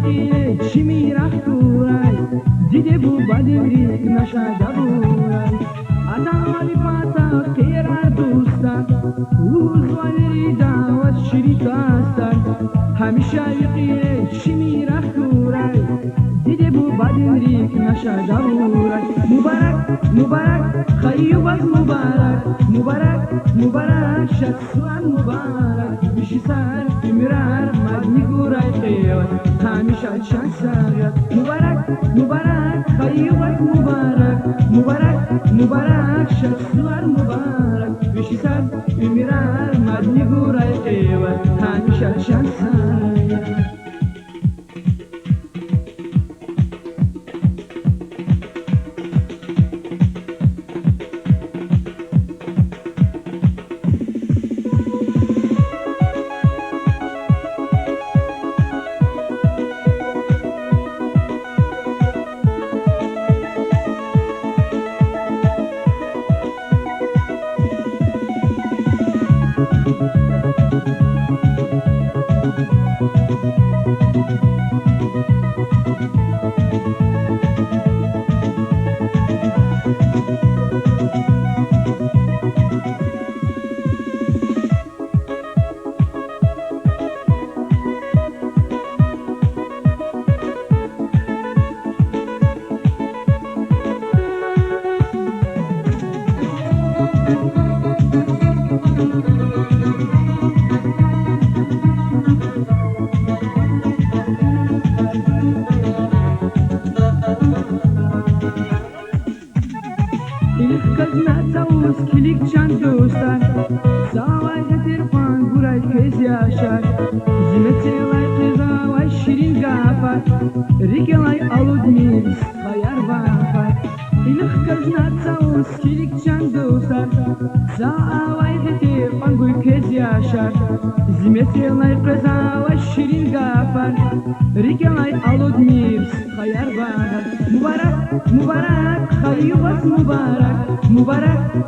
شقیقی چی میرفت دورای دیده بود بدی نشده بورای اتنواری پاتا کیرار دوستا روز ولی دعوت شریک هستن همیشه شقیقی چی میرفت دورای دیده بود بدی نشده بورای مبارک خیوب از مبارک شخصان مبارک بشی سر میرار مدنی گورای قیوت همیشه شخصان مبارک خیوب از مبارک شخصان مبارک بشی سر میرار مدنی گورای قیوت همیشه شخصان Kilik can dostlar Zavay getir pan guray kez yaşar Zimetelay kıza vay şirin gafar Rikelay aludmiz hayar vafar İlik kaznat savuz kilik can dostlar Zavay getir pan guray kez yaşar Zimetelay kıza vay şirin gafar Rikelay aludmiz hayar vafar Mubarak خیوبت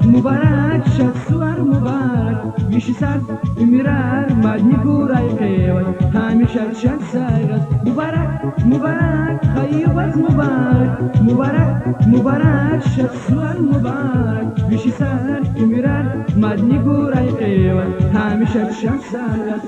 مبارک شخصوار مبارک بیشی سر میرار مدنی گورای قیوت همیشه شخصایت مبارک خیوبت مبارک شخصوار مبارک بیشی سر میرار مدنی گورای قیوت همیشه شخصایت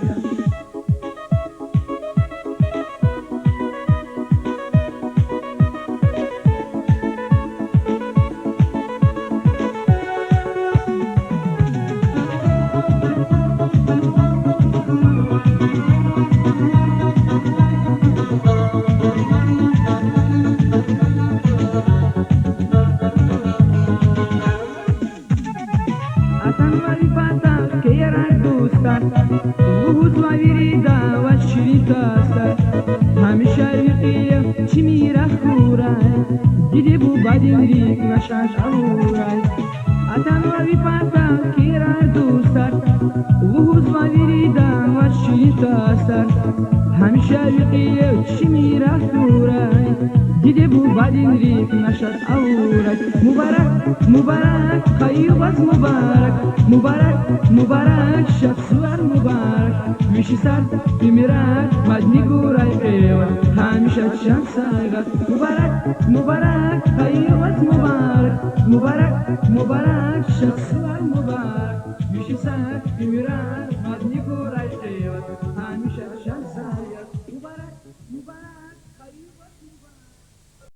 روز ویریدا و شریکاستا همیشه یقیه چی میرفت دورای دیده بو بدین ریک نشاش اورای اتن و ویپاتا کیرار دوستار روز ویریدا و شریکاستا همیشه یقیه چی میرفت دورای دیده بو بدین ریک نشاش اورای مبارک خیوبت مبارک شخصوار مبارک بیشی سر میرار مدنی گورای قیوت همیشه شخصایت مبارک خیوبت مبارک شخصوار